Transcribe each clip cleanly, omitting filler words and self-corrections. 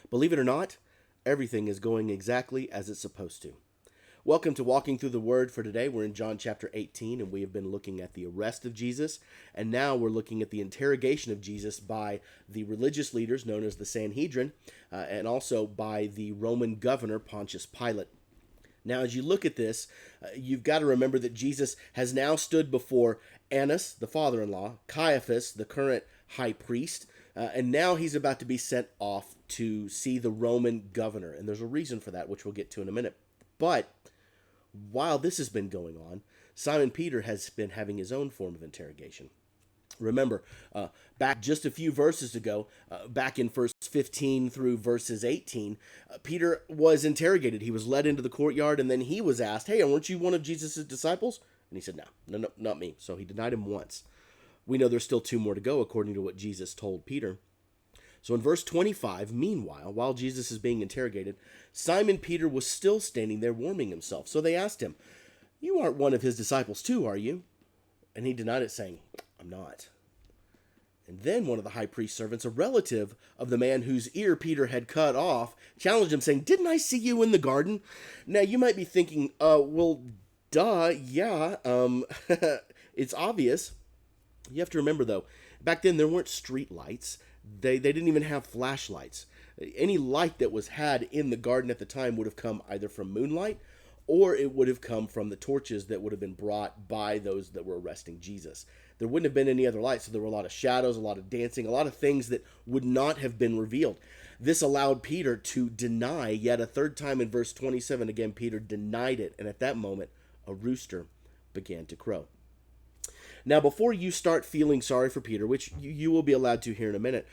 Believe it or not, everything is going exactly as it's supposed to. Welcome to Walking Through the Word for today. We're in John chapter 18, and we have been looking at the arrest of Jesus, and now we're looking at the interrogation of Jesus by the religious leaders known as the Sanhedrin, and also by the Roman governor Pontius Pilate. Now, as you look at this, you've got to remember that Jesus has now stood before Annas, the father-in-law, Caiaphas, the current high priest, and now he's about to be sent off to see the Roman governor. And there's a reason for that, which we'll get to in a minute. But while this has been going on, Simon Peter has been having his own form of interrogation. Remember, back just a few verses ago, back in verse 15 through verses 18, Peter was interrogated. He was led into the courtyard, and then he was asked, "Hey, weren't you one of Jesus' disciples?" And he said, no, not me. So he denied him once. We know there's still two more to go, according to what Jesus told Peter. So in verse 25, meanwhile, while Jesus is being interrogated, Simon Peter was still standing there warming himself. So they asked him, "You aren't one of his disciples too, are you?" And he denied it, saying, "I'm not." And then one of the high priest's servants, a relative of the man whose ear Peter had cut off, challenged him, saying, "Didn't I see you in the garden?" Now, you might be thinking, well, duh, yeah, it's obvious. You have to remember, though, back then there weren't street lights. They didn't even have flashlights. Any light that was had in the garden at the time would have come either from moonlight or it would have come from the torches that would have been brought by those that were arresting Jesus. There wouldn't have been any other light, so there were a lot of shadows, a lot of dancing, a lot of things that would not have been revealed. This allowed Peter to deny yet a third time in verse 27. Again, Peter denied it, and at that moment, a rooster began to crow. Now, before you start feeling sorry for Peter, which you will be allowed to here in a minute,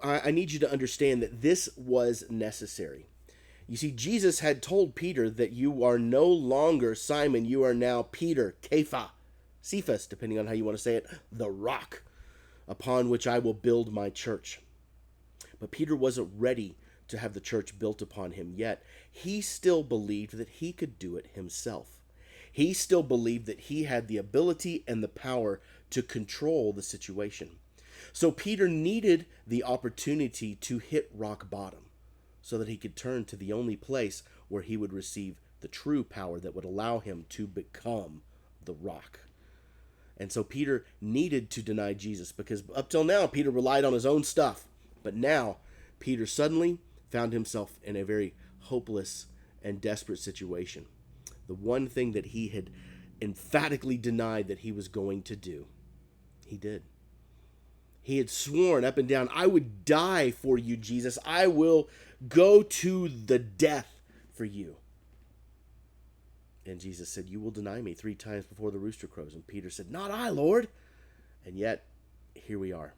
I need you to understand that this was necessary. You see, Jesus had told Peter that you are no longer Simon, you are now Peter, Cephas, depending on how you want to say it, the rock upon which I will build my church. But Peter wasn't ready to have the church built upon him yet. He still believed that he could do it himself. He still believed that he had the ability and the power to control the situation. So Peter needed the opportunity to hit rock bottom so that he could turn to the only place where he would receive the true power that would allow him to become the rock. And so Peter needed to deny Jesus because up till now, Peter relied on his own stuff. But now, Peter suddenly found himself in a very hopeless and desperate situation. The one thing that he had emphatically denied that he was going to do, he did. He had sworn up and down, "I would die for you, Jesus. I will go to the death for you." And Jesus said, "You will deny me 3 times before the rooster crows." And Peter said, "Not I, Lord." And yet, here we are.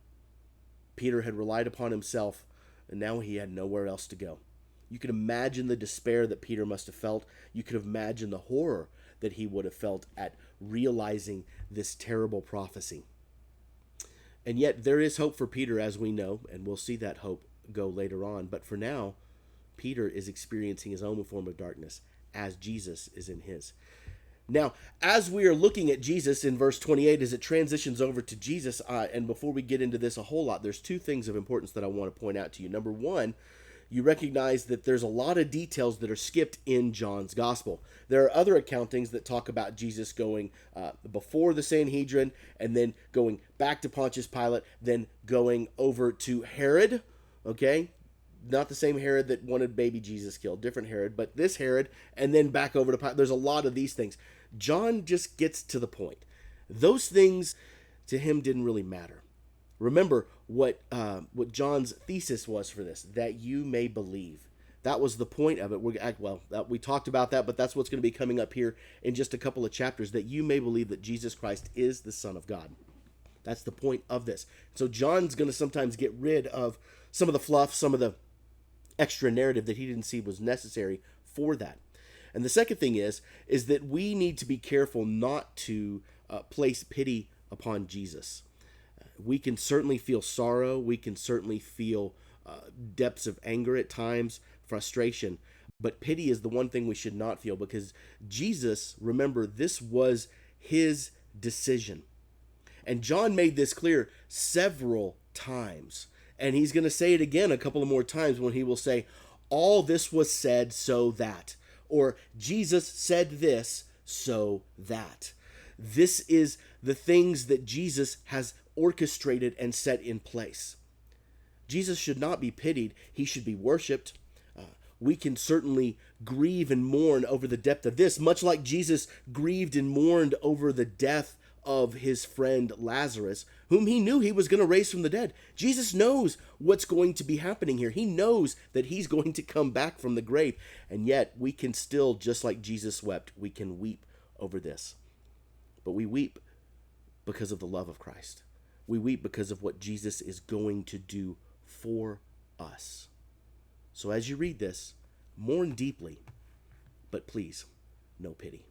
Peter had relied upon himself, and now he had nowhere else to go. You could imagine the despair that Peter must have felt. You could imagine the horror that he would have felt at realizing this terrible prophecy. And yet there is hope for Peter, as we know, and we'll see that hope go later on. But for now, Peter is experiencing his own form of darkness as Jesus is in his. Now, as we are looking at Jesus in verse 28, as it transitions over to Jesus, and before we get into this a whole lot, there's 2 things of importance that I want to point out to you. Number one, you recognize that there's a lot of details that are skipped in John's gospel. There are other accountings that talk about Jesus going before the Sanhedrin and then going back to Pontius Pilate, then going over to Herod, okay? Not the same Herod that wanted baby Jesus killed, different Herod, but this Herod, and then back over to Pilate. There's a lot of these things. John just gets to the point. Those things to him didn't really matter. Remember what John's thesis was for this, that you may believe. That was the point of it. We talked about that, but that's what's going to be coming up here in just a couple of chapters, that you may believe that Jesus Christ is the Son of God. That's the point of this. So John's going to sometimes get rid of some of the fluff, some of the extra narrative that he didn't see was necessary for that. And the second thing is that we need to be careful not to place pity upon Jesus. We can certainly feel sorrow. We can certainly feel depths of anger at times, frustration. But pity is the one thing we should not feel, because Jesus, remember, this was his decision. And John made this clear several times. And he's going to say it again a couple of more times when he will say, all this was said so that, or Jesus said this so that. This is the things that Jesus has orchestrated and set in place. Jesus should not be pitied. He should be worshiped. We can certainly grieve and mourn over the depth of this, much like Jesus grieved and mourned over the death of his friend Lazarus, whom he knew he was going to raise from the dead. Jesus knows what's going to be happening here. He knows that he's going to come back from the grave. And yet we can still, just like Jesus wept, we can weep over this. But we weep because of the love of Christ. We weep because of what Jesus is going to do for us. So as you read this, mourn deeply, but please, no pity.